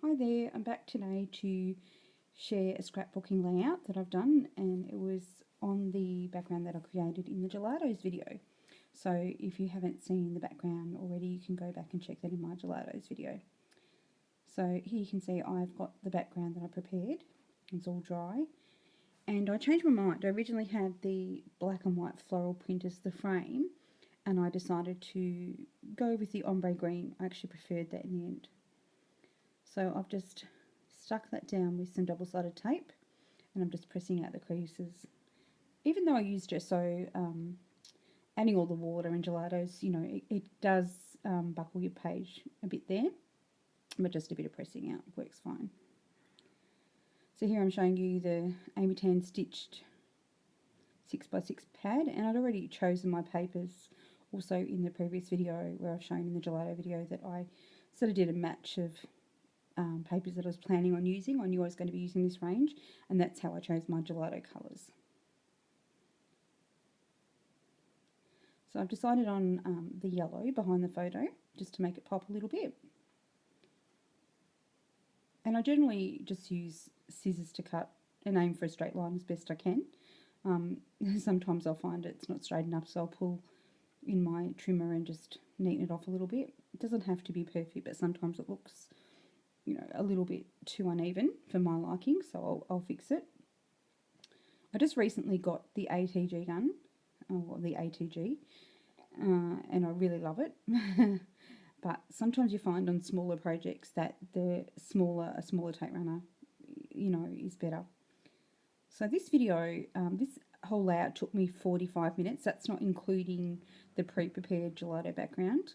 Hi there, I'm back today to share a scrapbooking layout that I've done, and it was on the background that I created in the gelatos video. So if you haven't seen the background already, you can go back and check that in my gelatos video. So here you can see I've got the background that I prepared. It's all dry. And I changed my mind. I originally had the black and white floral print as the frame, and I decided to go with the ombre green. I actually preferred that in the end. So I've just stuck that down with some double-sided tape, and I'm just pressing out the creases. Even though I used gesso, adding all the water and gelatos, you know, it does buckle your page a bit there, but just a bit of pressing out works fine. So here I'm showing you the Amy Tan stitched 6x6 pad, and I'd already chosen my papers also in the previous video where I've shown in the gelato video that I sort of did a match of papers that I was planning on using. I knew I was going to be using this range, and that's how I chose my gelato colours. So I've decided on the yellow behind the photo just to make it pop a little bit. And I generally just use scissors to cut and aim for a straight line as best I can. Sometimes I'll find it's not straight enough, so I'll pull in my trimmer and just neaten it off a little bit. It doesn't have to be perfect, but sometimes it looks, you know, a little bit too uneven for my liking, so I'll fix it. I just recently got the ATG gun, or the ATG, and I really love it. But sometimes you find on smaller projects that a smaller tape runner, you know, is better. So this video, this whole layout took me 45 minutes. That's not including the pre-prepared gelato background.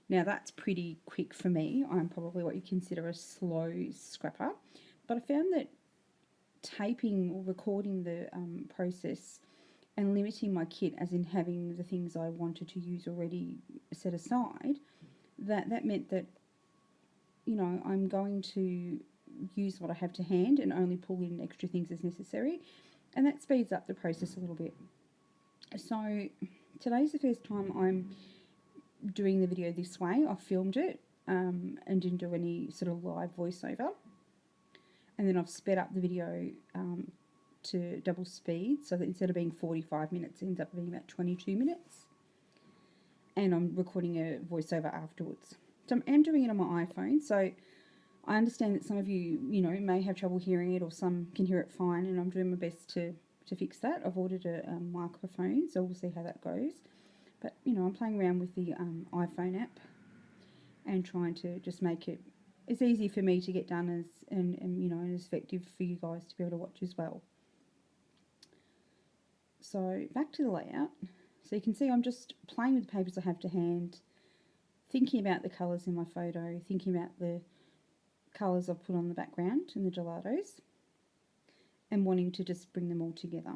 Now that's pretty quick for me. I'm probably what you consider a slow scrapper. But I found that taping or recording the process and limiting my kit, as in having the things I wanted to use already set aside, that meant that, you know, I'm going to use what I have to hand and only pull in extra things as necessary, and that speeds up the process a little bit. So today's the first time I'm doing the video this way. I filmed it and didn't do any sort of live voiceover, and then I've sped up the video to double speed, so that instead of being 45 minutes it ends up being about 22 minutes, and I'm recording a voiceover afterwards. So I am doing it on my iPhone, so I understand that some of you, you know, may have trouble hearing it, or some can hear it fine, and I'm doing my best to fix that. I've ordered a microphone, so we'll see how that goes. But, you know, I'm playing around with the iPhone app and trying to just make it as easy for me to get done as, and you know, as effective for you guys to be able to watch as well. So back to the layout. So you can see I'm just playing with the papers I have to hand, thinking about the colours in my photo, thinking about the colours I've put on the background in the gelatos, and wanting to just bring them all together.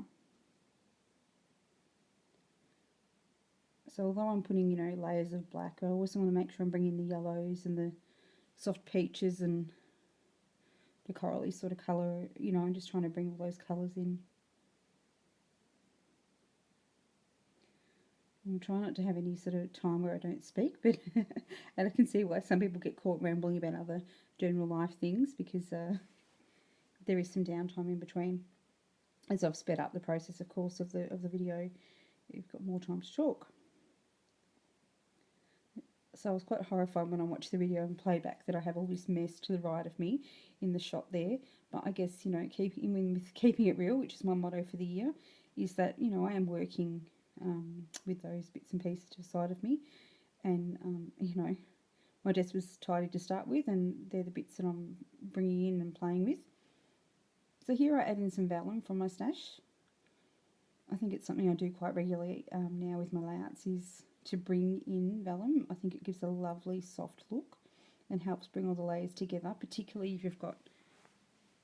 So although I'm putting, you know, layers of black, I also want to make sure I'm bringing the yellows and the soft peaches and the corally sort of colour. You know, I'm just trying to bring all those colours in. I'm trying not to have any sort of time where I don't speak, but and I can see why some people get caught rambling about other general life things, because there is some downtime in between. As I've sped up the process, of course, of the video, you've got more time to talk. So I was quite horrified when I watched the video and playback that I have all this mess to the right of me in the shot there. But I guess, you know, keeping it real, which is my motto for the year, is that, you know, I am working with those bits and pieces to the side of me, and you know, my desk was tidy to start with, and they're the bits that I'm bringing in and playing with. So here I add in some vellum from my stash. I think it's something I do quite regularly now with my layouts, is to bring in vellum. I think it gives a lovely soft look and helps bring all the layers together, particularly if you've got,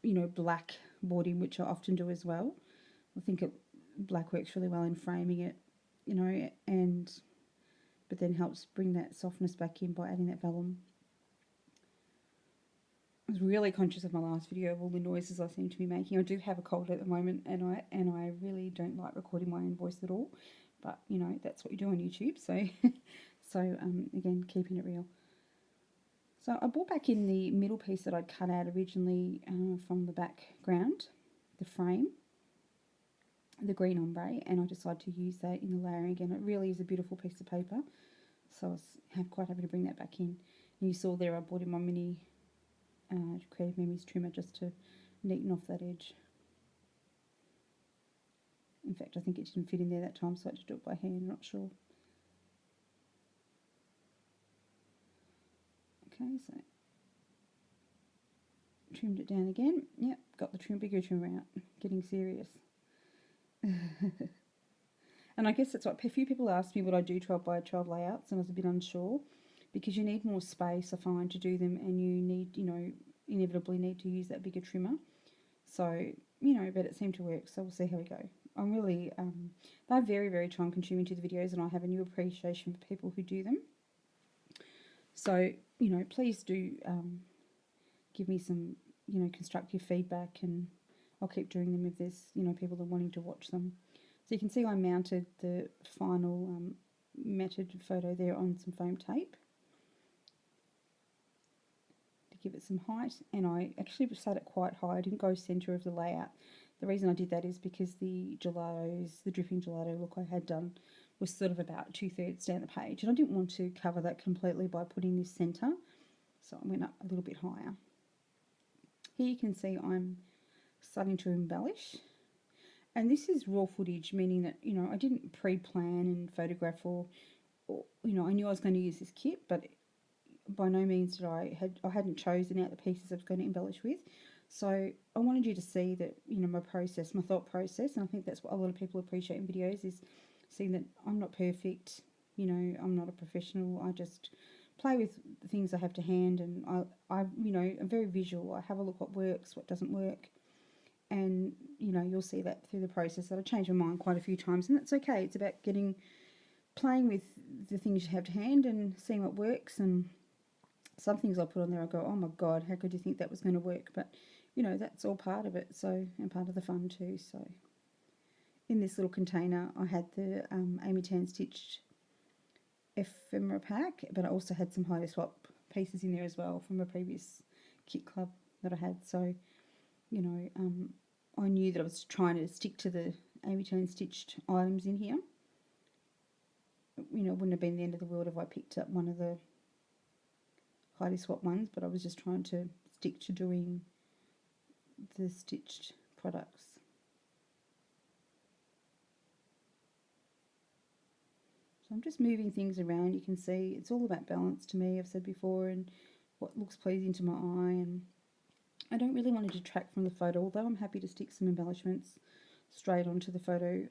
you know, black boarding, which I often do as well. I think black works really well in framing it, you know, but then helps bring that softness back in by adding that vellum. I was really conscious of my last video of all the noises I seem to be making. I do have a cold at the moment, and I really don't like recording my own voice at all. But, you know, that's what you do on YouTube. So, again, keeping it real. So I brought back in the middle piece that I'd cut out originally from the background, the frame, the green ombre, and I decided to use that in the layering again. It really is a beautiful piece of paper, so I was quite happy to bring that back in. And you saw there I brought in my mini Creative Memories trimmer just to neaten off that edge. In fact, I think it didn't fit in there that time, so I had to do it by hand, not sure. Okay, so trimmed it down again. Yep, got the bigger trimmer out. Getting serious. And I guess that's what a few people asked me would I do 12 by 12 layouts, and I was a bit unsure because you need more space, I find, to do them, and you need, inevitably need to use that bigger trimmer. So, but it seemed to work, so we'll see how we go. I'm really, they're very, very time consuming to the videos, and I have a new appreciation for people who do them. So, please do give me some, constructive feedback, and I'll keep doing them if there's, people that are wanting to watch them. So you can see I mounted the final matted photo there on some foam tape to give it some height, and I actually sat it quite high. I didn't go centre of the layout. The reason I did that is because the dripping gelato look I had done was sort of about 2/3 down the page, and I didn't want to cover that completely by putting this centre, so I went up a little bit higher. Here you can see I'm starting to embellish, and this is raw footage, meaning that I didn't pre-plan and photograph or I knew I was going to use this kit, but by no means did I hadn't chosen out the pieces I was going to embellish with. So I wanted you to see that my process, my thought process, and I think that's what a lot of people appreciate in videos, is seeing that I'm not perfect. I'm not a professional. I just play with the things I have to hand, and I'm very visual. I have a look what works, what doesn't work, and you'll see that through the process that I change my mind quite a few times, and that's okay. It's about playing with the things you have to hand and seeing what works. And some things I put on there I go, oh my god, how could you think that was going to work? But that's all part of it, so, and part of the fun too. So in this little container I had the Amy Tan stitched ephemera pack, but I also had some Hide Swap pieces in there as well from a previous kit club that I had. So I knew that I was trying to stick to the Amy Tan stitched items in here. It wouldn't have been the end of the world if I picked up one of the Heidi Swap ones, but I was just trying to stick to doing the stitched products. So I'm just moving things around. You can see it's all about balance to me, I've said before, and what looks pleasing to my eye. And I don't really want to detract from the photo, although I'm happy to stick some embellishments straight onto the photo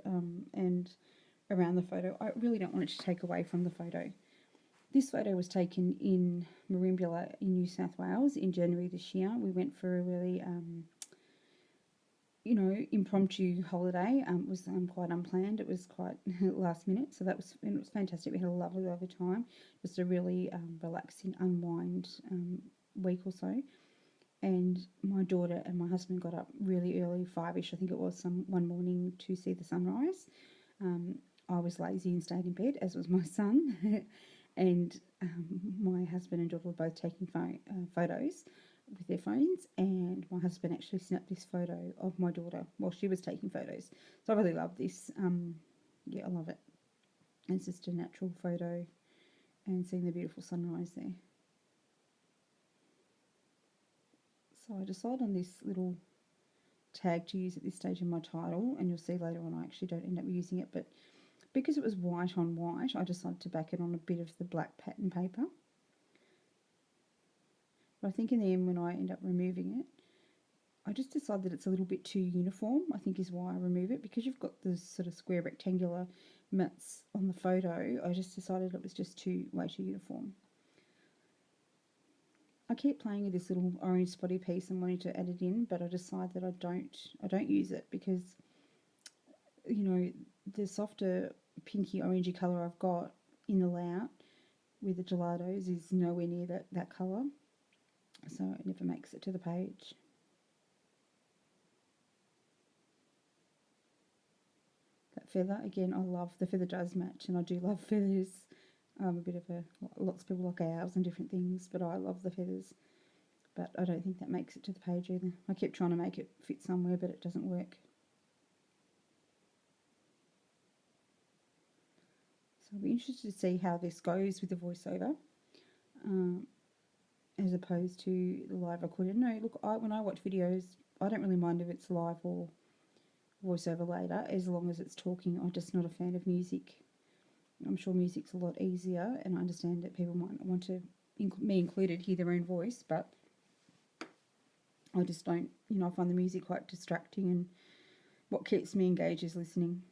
and around the photo. I really don't want it to take away from the photo. This photo was taken in Merimbula in New South Wales in January this year. We went for a really, impromptu holiday. It was quite unplanned. It was quite last minute, so it was fantastic. We had a lovely, lovely time. Just a really relaxing, unwind week or so. And my daughter and my husband got up really early, 5ish, I think it was, one morning to see the sunrise. I was lazy and stayed in bed, as was my son. And my husband and daughter were both taking photos with their phones, and my husband actually snapped this photo of my daughter while she was taking photos. So I really love this. Yeah, I love it. And it's just a natural photo and seeing the beautiful sunrise there. So I decided on this little tag to use at this stage in my title, and you'll see later on I actually don't end up using it, but because it was white on white, I decided to back it on a bit of the black pattern paper. But I think in the end, when I end up removing it, I just decided that it's a little bit too uniform, I think is why I remove it, because you've got this sort of square rectangular mats on the photo. I just decided it was just way too uniform. I keep playing with this little orange spotty piece and wanting to add it in, but I decide that I don't use it because, the softer pinky orangey colour I've got in the layout with the gelatos is nowhere near that colour, so it never makes it to the page. That feather, again, I love, the feather does match, and I do love feathers I'm a bit of a, lots of people like owls and different things, but I love the feathers. But I don't think that makes it to the page either. I keep trying to make it fit somewhere, but it doesn't work. So I'll be interested to see how this goes with the voiceover, as opposed to the live recorded. No, look, when I watch videos, I don't really mind if it's live or voiceover later, as long as it's talking. I'm just not a fan of music. I'm sure music's a lot easier, and I understand that people might not want to, me included, hear their own voice, but I just don't, I find the music quite distracting, and what keeps me engaged is listening.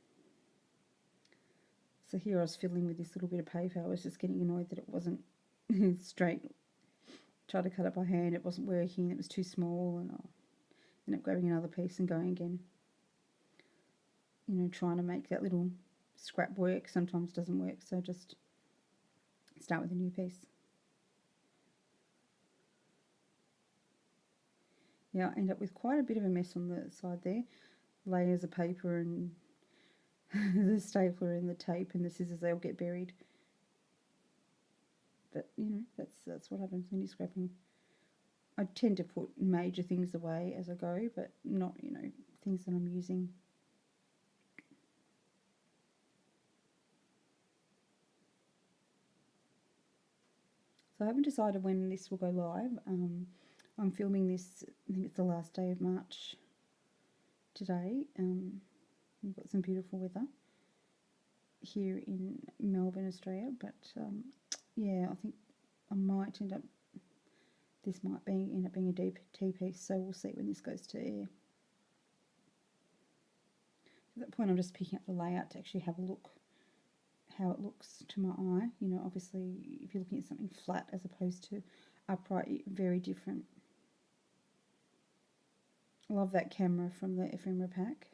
So here I was fiddling with this little bit of paper. I was just getting annoyed that it wasn't straight. Tried to cut it by hand, it wasn't working, it was too small, and I ended up grabbing another piece and going again. Trying to make that little scrap work sometimes doesn't work, so just start with a new piece. Yeah, I end up with quite a bit of a mess on the side there. Layers of paper and the stapler and the tape and the scissors, they all get buried. But, that's what happens when you're scrapping. I tend to put major things away as I go, but not, things that I'm using. So I haven't decided when this will go live. I'm filming this, I think it's the last day of March today. We've got some beautiful weather here in Melbourne, Australia, but yeah, I think I might end up, this might end up being a DP piece, so we'll see when this goes to air. At that point I'm just picking up the layout to actually have a look how it looks to my eye. Obviously if you're looking at something flat as opposed to upright, very different. I love that camera from the ephemera pack.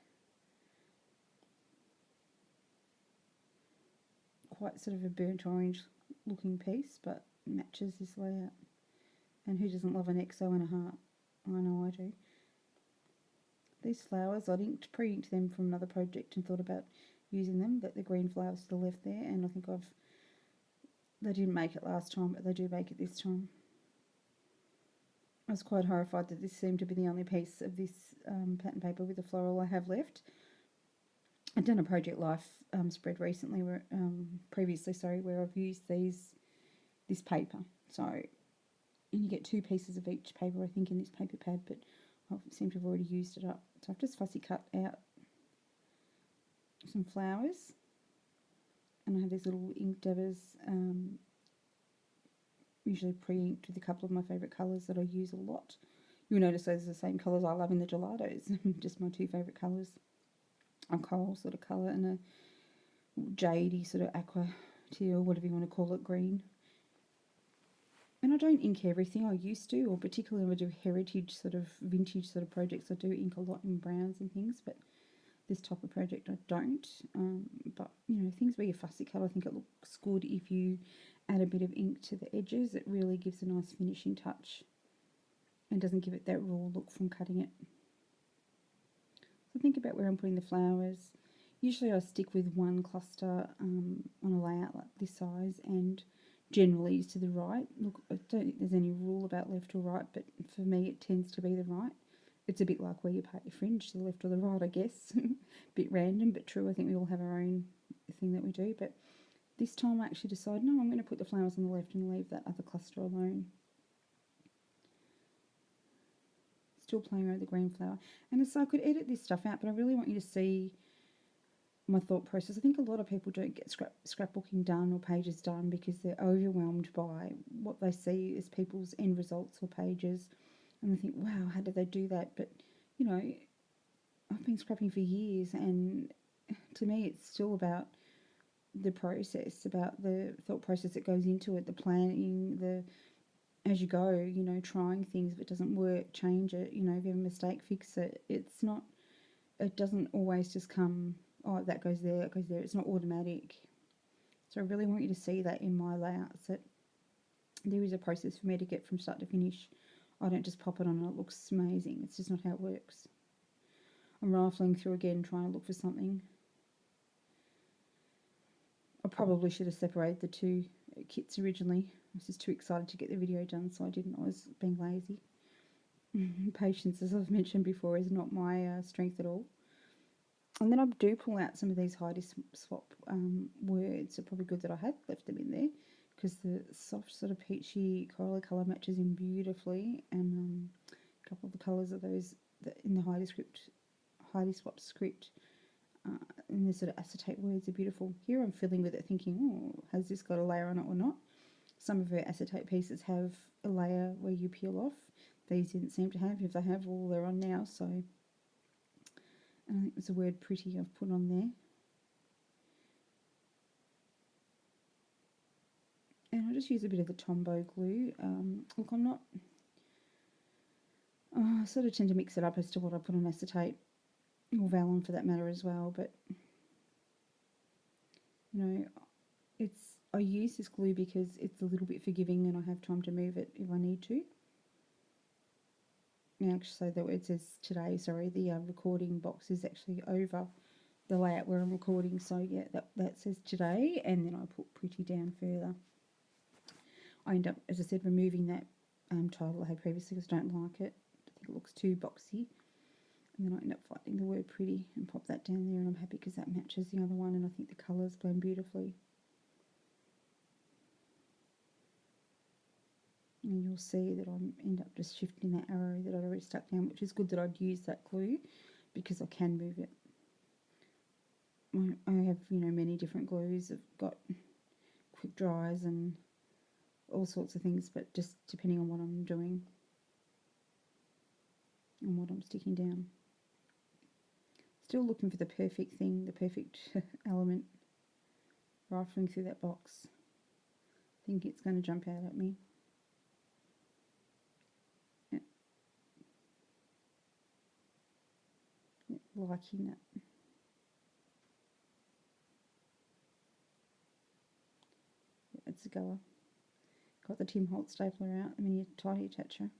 Quite sort of a burnt orange looking piece, but matches this layout. And who doesn't love an XO and a heart? I know I do. These flowers, I pre-inked them from another project and thought about using them, but the green flowers still left there, and I think they didn't make it last time, but they do make it this time. I was quite horrified that this seemed to be the only piece of this pattern paper with the floral I have left. I'd done a Project Life spread recently, previously, where I've used this paper. So, and you get 2 pieces of each paper, I think, in this paper pad, but I seem to have already used it up. So I've just fussy cut out some flowers, and I have these little ink dabbers, usually pre-inked with a couple of my favourite colours that I use a lot. You'll notice those are the same colours I love in the gelatos, just my 2 favourite colours. A coral sort of colour and a jadey sort of aqua teal, whatever you want to call it, green. And I don't ink everything I used to, or particularly when I do heritage sort of vintage sort of projects, I do ink a lot in browns and things, but this type of project I don't. But things where you fussy cut, I think it looks good if you add a bit of ink to the edges. It really gives a nice finishing touch and doesn't give it that raw look from cutting it. So think about where I'm putting the flowers. Usually I stick with one cluster on a layout like this size, and generally is to the right. Look, I don't think there's any rule about left or right, but for me it tends to be the right. It's a bit like where you part your fringe, to the left or the right, I guess. Bit random, but true. I think we all have our own thing that we do. But this time I actually decided, no, I'm going to put the flowers on the left and leave that other cluster alone. Still playing around with the green flower. And so I could edit this stuff out, but I really want you to see my thought process. I think a lot of people don't get scrapbooking done or pages done because they're overwhelmed by what they see as people's end results or pages. And they think, wow, how did they do that? But, I've been scrapping for years, and to me it's still about the process, about the thought process that goes into it, the planning, as you go, trying things. If it doesn't work, change it. If you have a mistake, fix it. It doesn't always just come, oh, that goes there, that goes there. It's not automatic. So I really want you to see that in my layouts, that there is a process for me to get from start to finish. I don't just pop it on and it looks amazing. It's just not how it works. I'm rifling through again, trying to look for something. I probably should have separated the two kits originally. I was just too excited to get the video done, so I didn't. I was being lazy. Patience, as I've mentioned before, is not my strength at all. And then I do pull out some of these Heidi Swap words. They're probably good that I had left them in there, because the soft sort of peachy coral colour matches in beautifully, and a couple of the colours of those in the Heidi Swap script, and the sort of acetate words are beautiful. Here I'm fiddling with it thinking, oh, has this got a layer on it or not? Some of her acetate pieces have a layer where you peel off. These didn't seem to have. If they have, well, they're on now, so... I think there's a word pretty I've put on there. And I'll just use a bit of the Tombow glue. Look, I'm not... I sort of tend to mix it up as to what I put on acetate, or vellum for that matter as well, but, you know, I use this glue because it's a little bit forgiving and I have time to move it if I need to. Now, actually, so it says today, sorry, the recording box is actually over the layout where I'm recording, so yeah, that says today, and then I put pretty down further. I end up, as I said, removing that title I had previously because I don't like it. I think it looks too boxy. And then I end up finding the word pretty and pop that down there, and I'm happy because that matches the other one, and I think the colours blend beautifully. And you'll see that I end up just shifting that arrow that I'd already stuck down, which is good that I'd use that glue because I can move it. I have, you know, many different glues. I've got quick dries and all sorts of things, but just depending on what I'm doing and what I'm sticking down. Still looking for the perfect thing, the perfect element, rifling through that box. I think it's going to jump out at me. Liking it. It's a goer. Got the Tim Holtz stapler out, the mini tidy attacher.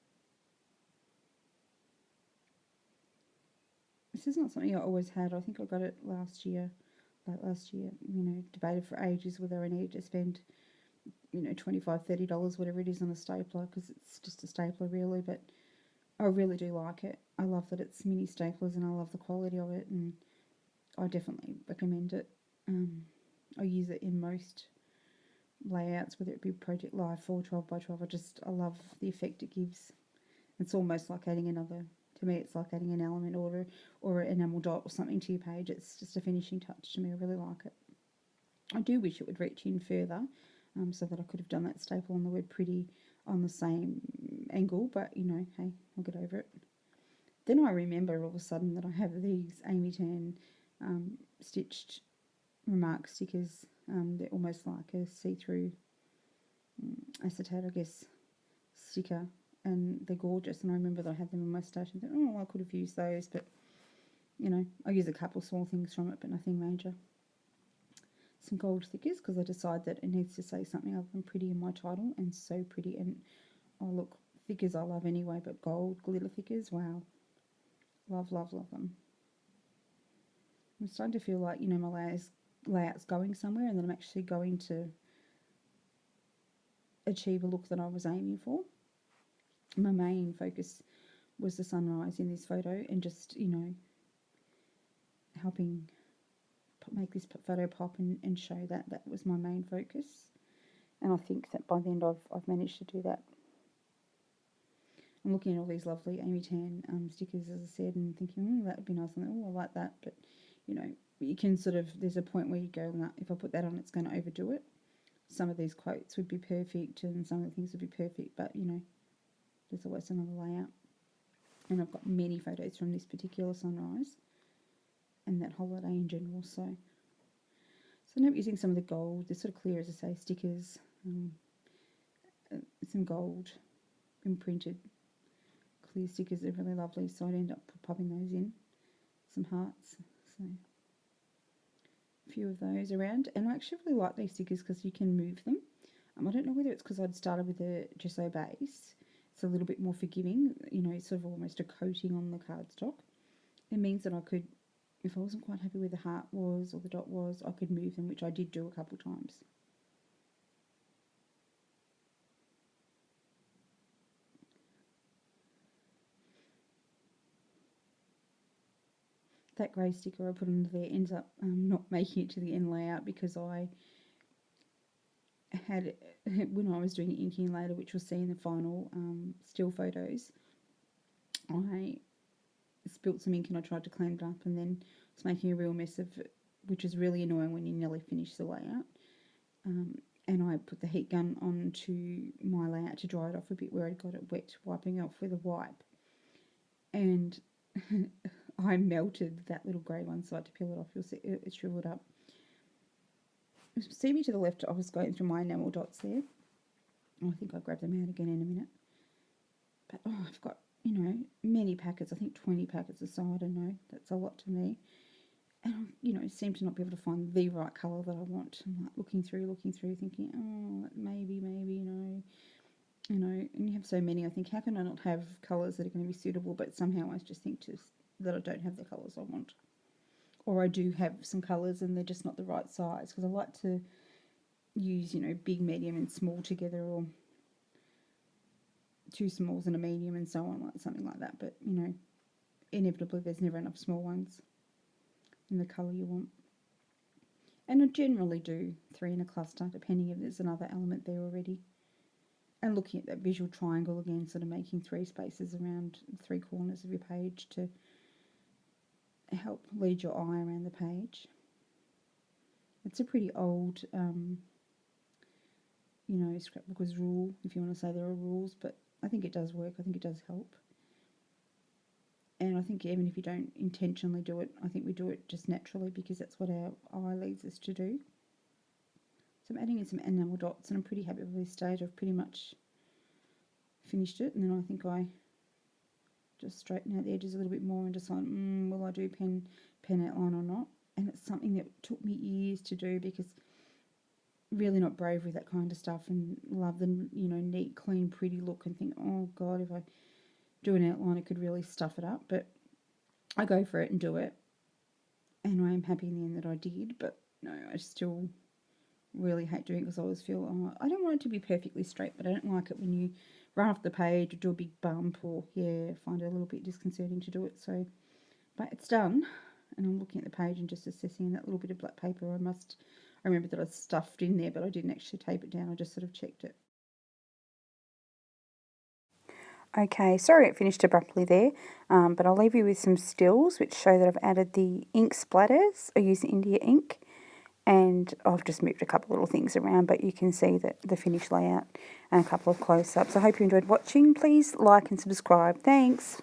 This is not something I always had. I think I got it last year, late last year. You know, debated for ages whether I needed to spend, you know, $25, $30, whatever it is, on a stapler, because it's just a stapler really, but I really do like it. I love that it's mini staplers and I love the quality of it, and I definitely recommend it. I use it in most layouts, whether it be Project Live 4 12x12. I love the effect it gives. It's almost like adding another, to me it's like adding an element order or an enamel dot or something to your page. It's just a finishing touch to me. I really like it. I do wish it would reach in further, so that I could have done that staple on the word pretty on the same angle, but you know, hey, I'll get over it. Then I remember all of a sudden that I have these Amy Tan stitched remark stickers. They're almost like a see-through acetate, I guess, sticker, and they're gorgeous. And I remember that I had them in my stash and thought, oh, I could have used those, but you know, I use a couple small things from it, but nothing major. Some gold thickers, because I decide that it needs to say something other than pretty in my title, and so pretty. And oh look, thickers I love anyway, but gold glitter thickers, wow, love, love, love them. I'm starting to feel like, you know, my layout's going somewhere, and that I'm actually going to achieve a look that I was aiming for. My main focus was the sunrise in this photo, and just, you know, helping make this photo pop and show that was my main focus. And I think that by the end I've managed to do that. I'm looking at all these lovely Amy Tan stickers, as I said, and thinking, that would be nice, and I like that, but you know, you can sort of, there's a point where you go, nah, if I put that on, it's going to overdo it. Some of these quotes would be perfect, and some of the things would be perfect, but you know, there's always another layout. And I've got many photos from this particular sunrise and that holiday in general, so I end up using some of the gold, they're sort of clear, as I say, stickers, some gold imprinted clear stickers are really lovely, so I'd end up popping those in, some hearts, so a few of those around. And I actually really like these stickers because you can move them. I don't know whether it's because I'd started with a gesso base, it's a little bit more forgiving, you know, it's sort of almost a coating on the cardstock. It means that I could, if I wasn't quite happy where the heart was or the dot was, I could move them, which I did do a couple times. that grey sticker I put under there ends up not making it to the end layout because I had, when I was doing inking later, which we'll see in the final still photos, I spilt some ink and I tried to clean it up, and then it's making a real mess of it, which is really annoying when you nearly finish the layout. And I put the heat gun onto my layout to dry it off a bit where I got it wet, wiping it off with a wipe. And I melted that little grey one, so I had to peel it off. You'll see it shriveled up. See me to the left, I was going through my enamel dots there. Oh, I think I'll grab them out again in a minute. But oh, I've got, many packets. I think 20 packets or so. I don't know. That's a lot to me. And I, seem to not be able to find the right colour that I want. I'm like looking through, thinking, oh, maybe, no. And you have so many. I think, how can I not have colours that are going to be suitable? But somehow I just think that I don't have the colours I want. Or I do have some colours and they're just not the right size, because I like to use, big, medium and small together, or 2 smalls and a medium and so on, like something like that. But, inevitably there's never enough small ones in the colour you want. And I generally do 3 in a cluster, depending if there's another element there already. And looking at that visual triangle again, sort of making 3 spaces around 3 corners of your page to help lead your eye around the page. It's a pretty old, scrapbooker's rule, if you want to say there are rules, but I think it does work. I think it does help. And I think even if you don't intentionally do it, I think we do it just naturally because that's what our eye leads us to do. So I'm adding in some enamel dots, and I'm pretty happy with this stage. I've pretty much finished it, and then I think I just straighten out the edges a little bit more and decide, will I do pen outline or not? And it's something that took me years to do, because really not brave with that kind of stuff, and love the neat, clean, pretty look, and think, oh God, if I do an outline it could really stuff it up. But I go for it and do it, and I am happy in the end that I did. But no, I still really hate doing it, because I always feel, I don't want it to be perfectly straight, but I don't like it when you run off the page or do a big bump, or find it a little bit disconcerting to do it. So, but it's done, and I'm looking at the page and just assessing that little bit of black paper. I remember that I stuffed in there, but I didn't actually tape it down. I just sort of checked it. Okay, sorry it finished abruptly there, but I'll leave you with some stills which show that I've added the ink splatters. I use India ink, and I've just moved a couple little things around, but you can see that the finished layout and a couple of close-ups. I hope you enjoyed watching. Please like and subscribe. Thanks.